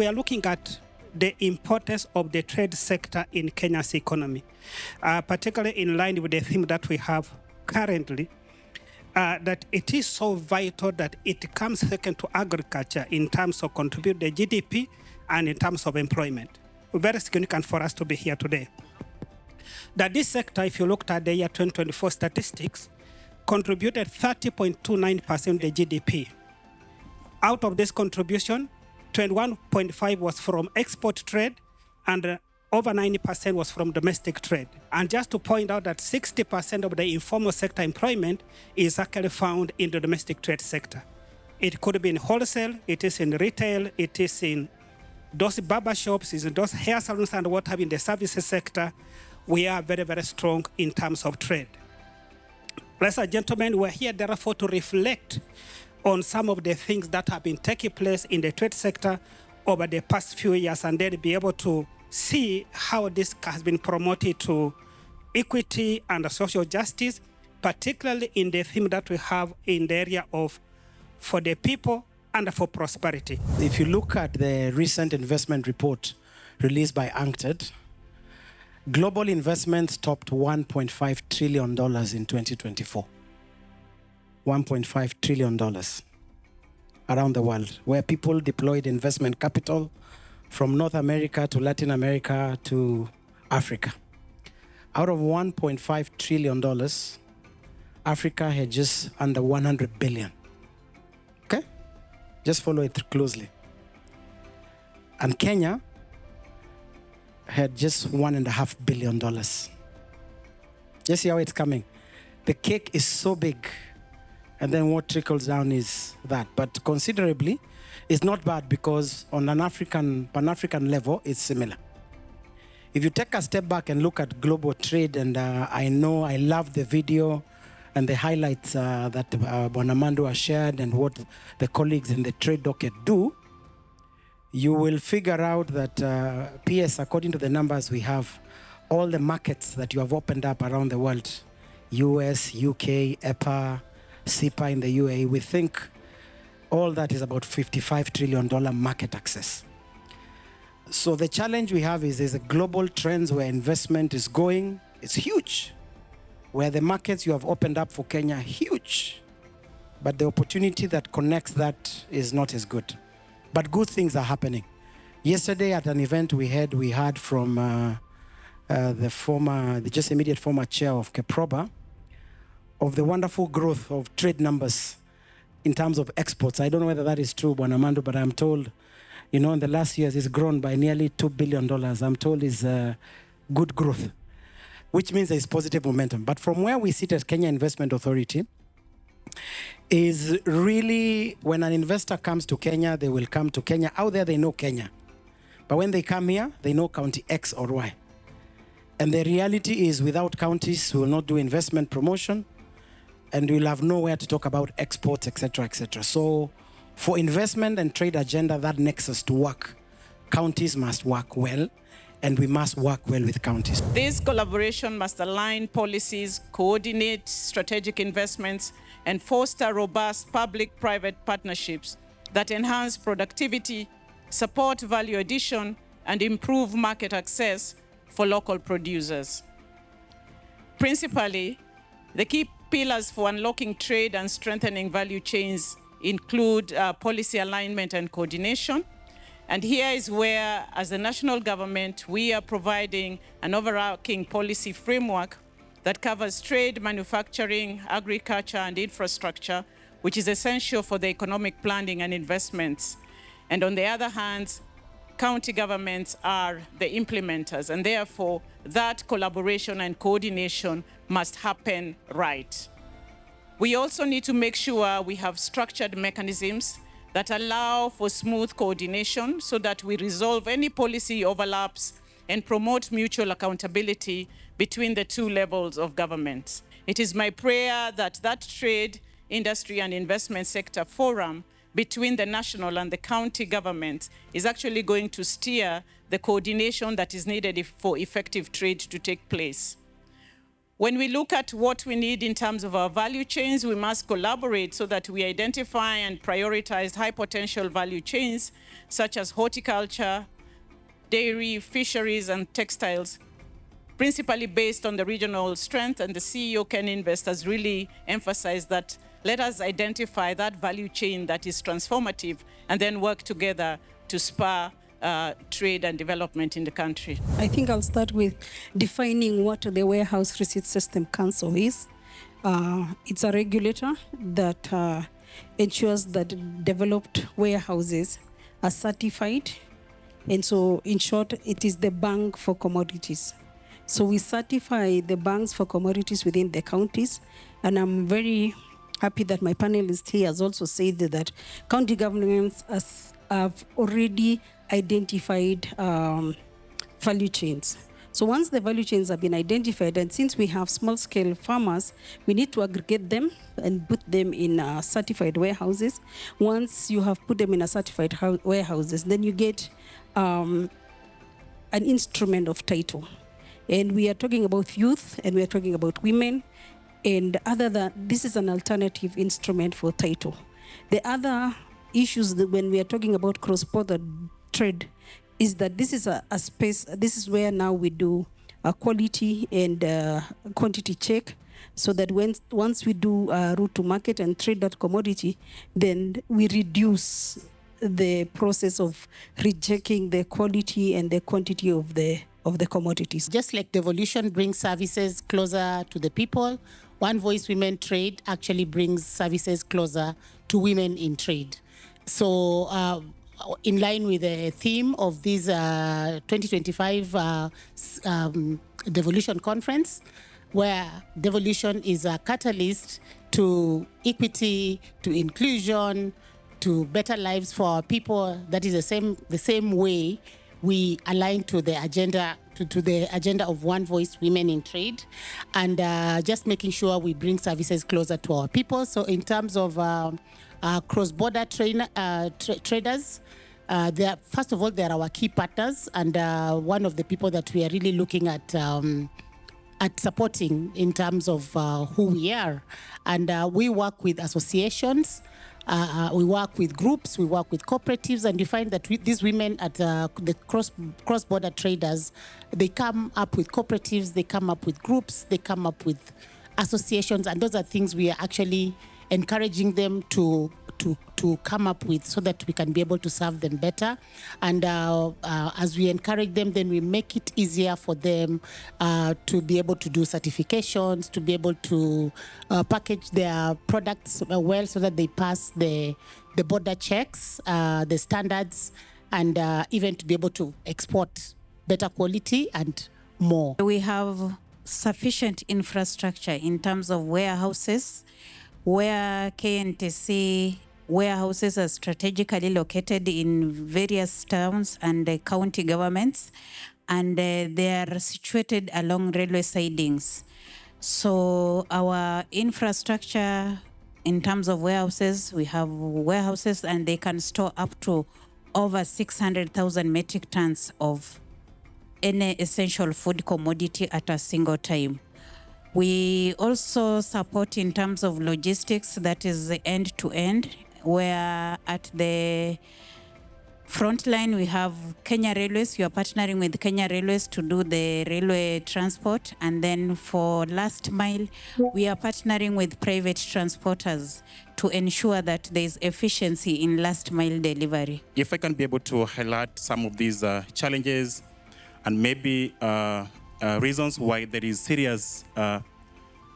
we are looking at the importance of the trade sector in Kenya's economy, particularly in line with the theme that we have currently, that it is so vital that it comes second to agriculture in terms of contribute the GDP and in terms of employment. Very significant for us to be here today. That this sector, if you looked at the year 2024 statistics, contributed 30.29% of the GDP. Out of this contribution, 21.5 was from export trade and over 90% was from domestic trade. And just to point out that 60% of the informal sector employment is actually found in the domestic trade sector. It could be in wholesale, it is in retail, it is in those barber shops, is in those hair salons and what have in the services sector. We are very, very strong in terms of trade. Ladies and gentlemen, we're here therefore to reflect on some of the things that have been taking place in the trade sector over the past few years, and then be able to see how this has been promoted to equity and social justice, particularly in the theme that we have in the area of for the people and for prosperity. If you look at the recent investment report released by UNCTAD, global investments topped $1.5 trillion in 2024. $1.5 trillion around the world, where people deployed investment capital from North America to Latin America to Africa. Out of $1.5 trillion, Africa had just under 100 billion. Okay? Just follow it closely. And Kenya had just $1.5 billion. Just see how it's coming. The cake is so big, and then what trickles down is that. But considerably, it's not bad because on an Pan-African level, it's similar. If you take a step back and look at global trade, and I know I love the video and the highlights that Bonamando has shared and what the colleagues in the trade docket do, you will figure out that PS, according to the numbers we have, all the markets that you have opened up around the world, US, UK, EPA, SIPA in the UAE, we think all that is about $55 trillion market access. So the challenge we have is there's a global trends where investment is going. It's huge. Where the markets you have opened up for Kenya, huge. But the opportunity that connects that is not as good. But good things are happening. Yesterday at an event we had from the just immediate former chair of Keproba, of the wonderful growth of trade numbers in terms of exports. I don't know whether that is true, Bonamando, but I'm told, in the last years it's grown by nearly $2 billion. I'm told it's good growth, which means there's positive momentum. But from where we sit as Kenya Investment Authority, is really when an investor comes to Kenya, they will come to Kenya. Out there, they know Kenya. But when they come here, they know county X or Y. And the reality is without counties, we will not do investment promotion, and we'll have nowhere to talk about exports, etc., etc. So for investment and trade agenda, that nexus to work, counties must work well, and we must work well with counties. This collaboration must align policies, coordinate strategic investments, and foster robust public-private partnerships that enhance productivity, support value addition, and improve market access for local producers. Principally, the key pillars for unlocking trade and strengthening value chains include policy alignment and coordination. And here is where, as the national government, we are providing an overarching policy framework that covers trade, manufacturing, agriculture, and infrastructure, which is essential for the economic planning and investments. And on the other hand, county governments are the implementers, and therefore that collaboration and coordination must happen right. We also need to make sure we have structured mechanisms that allow for smooth coordination so that we resolve any policy overlaps and promote mutual accountability between the two levels of government. It is my prayer that that trade, industry, and investment sector forum between the national and the county government is actually going to steer the coordination that is needed for effective trade to take place. When we look at what we need in terms of our value chains, we must collaborate so that we identify and prioritize high potential value chains, such as horticulture, dairy, fisheries, and textiles, principally based on the regional strength. And the CEO, Ken Invest, has really emphasized that let us identify that value chain that is transformative and then work together to spur trade and development in the country. I think I'll start with defining what the Warehouse Receipt System Council is. It's a regulator that ensures that developed warehouses are certified. And so, in short, it is the bank for commodities. So we certify the banks for commodities within the counties. And I'm very happy that my panelist here has also said that county governments have already identified value chains. So once the value chains have been identified, and since we have small-scale farmers, we need to aggregate them and put them in certified warehouses. Once you have put them in a certified warehouses, then you get an instrument of title. And we are talking about youth, and we are talking about women, and other than this is an alternative instrument for title. The other issues that when we are talking about cross-border trade is that this is a space, this is where now we do a quality and quantity check, so that once we do route to market and trade that commodity, then we reduce the process of rejecting the quality and the quantity of the commodities. Just like devolution brings services closer to the people, One Voice Women Trade actually brings services closer to women in trade. So in line with the theme of this 2025 Devolution Conference, where devolution is a catalyst to equity, to inclusion, to better lives for our people, that is the same way we align to the agenda to the agenda of One Voice Women in Trade, and just making sure we bring services closer to our people. So in terms of cross-border traders, first of all, they're our key partners, and one of the people that we are really looking at supporting in terms of who we are. And we work with associations, we work with groups, we work with cooperatives, and you find that these women at the cross-border traders, they come up with cooperatives, they come up with groups, they come up with associations, and those are things we are actually encouraging them to come up with, so that we can be able to serve them better. And as we encourage them, then we make it easier for them to be able to do certifications, to be able to package their products well, so that they pass the border checks, the standards, and even to be able to export better quality and more. We have sufficient infrastructure in terms of warehouses, where KNTC warehouses are strategically located in various towns and county governments, and they are situated along railway sidings. So our infrastructure in terms of warehouses, we have warehouses and they can store up to over 600,000 metric tons of any essential food commodity at a single time. We also support in terms of logistics, that is end-to-end, where at the front line we have Kenya Railways. We are partnering with Kenya Railways to do the railway transport. And then for last mile, we are partnering with private transporters to ensure that there is efficiency in last mile delivery. If I can be able to highlight some of these challenges and maybe reasons why there is serious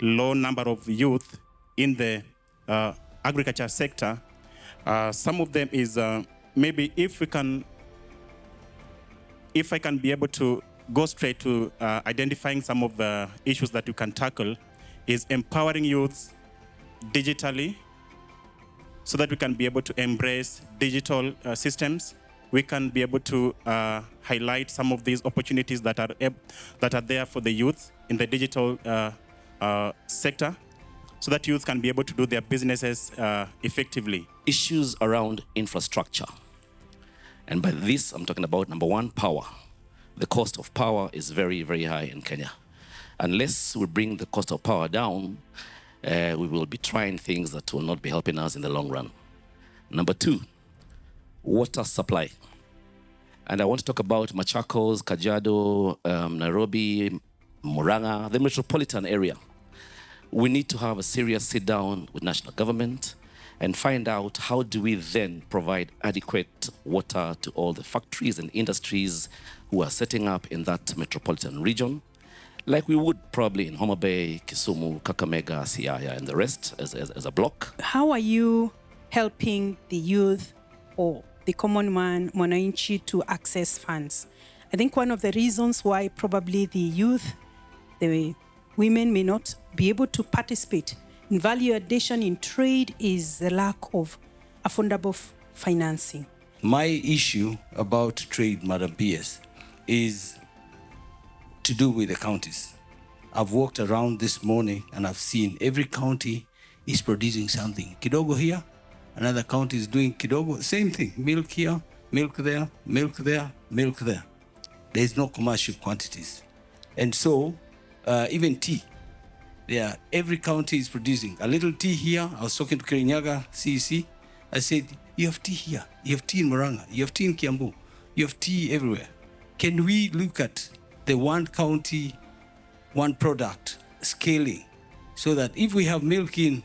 low number of youth in the agriculture sector. Some of them is maybe if I can be able to go straight to identifying some of the issues that you can tackle, is empowering youth digitally, so that we can be able to embrace digital systems. We can be able to highlight some of these opportunities that are there for the youth in the digital sector, so that youth can be able to do their businesses effectively. Issues around infrastructure. And by this, I'm talking about number one, power. The cost of power is very, very high in Kenya. unless we bring the cost of power down, we will be trying things that will not be helping us in the long run. Number two, water supply. And I want to talk about Machakos, Kajiado, Nairobi, Murang'a, the metropolitan area. We need to have a serious sit down with national government and find out how do we then provide adequate water to all the factories and industries who are setting up in that metropolitan region, like we would probably in Homa Bay, Kisumu, Kakamega, Siaya, and the rest as a block. How are you helping the youth or the common man, Mwananchi, to access funds? I think one of the reasons why probably the youth, the women may not be able to participate in value addition in trade is the lack of affordable financing. My issue about trade, Madam PS, is to do with the counties. I've walked around this morning and I've seen every county is producing something. Kidogo here, another county is doing kidogo, same thing. Milk here, milk there, milk there, milk there. There's no commercial quantities. And so, even tea, every county is producing a little tea here. I was talking to Kirinyaga, CEC. I said, you have tea here, you have tea in Murang'a, you have tea in Kiambu, you have tea everywhere. Can we look at the one county, one product scaling so that if we have milk in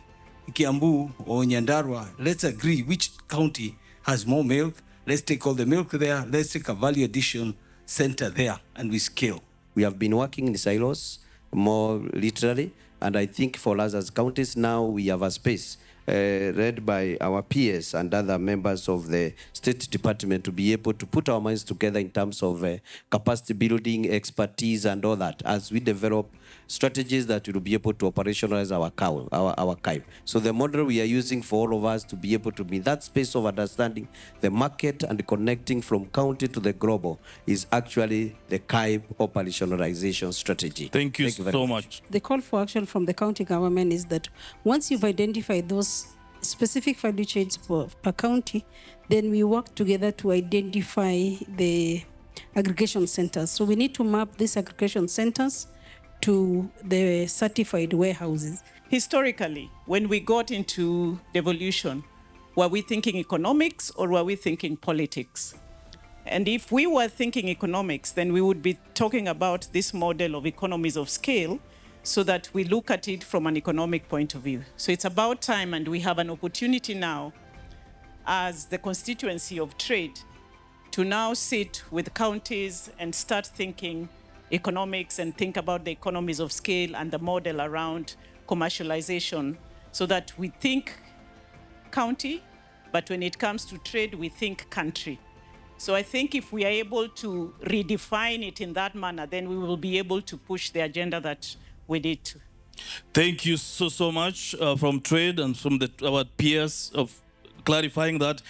Kiambu or Nyandarua, let's agree which county has more milk. Let's take all the milk there. Let's take a value addition center there and we scale. We have been working in silos more literally, and I think for us as counties now we have a space led by our peers and other members of the State Department to be able to put our minds together in terms of capacity building, expertise, and all that as we develop strategies that will be able to operationalize our CAIB. So the model we are using for all of us to be able to be in that space of understanding the market and connecting from county to the global is actually the CAIB operationalization strategy. Thank you so much. The call for action from the county government is that once you've identified those specific value chains per county, then we work together to identify the aggregation centers. So we need to map these aggregation centers to the certified warehouses. Historically, when we got into devolution, were we thinking economics or were we thinking politics? And if we were thinking economics, then we would be talking about this model of economies of scale so that we look at it from an economic point of view. So it's about time, and we have an opportunity now as the constituency of trade to now sit with counties and start thinking economics and think about the economies of scale and the model around commercialization so that we think county, but when it comes to trade, we think country. So I think if we are able to redefine it in that manner, then we will be able to push the agenda that we need to. Thank you so much from trade and from our peers of clarifying that.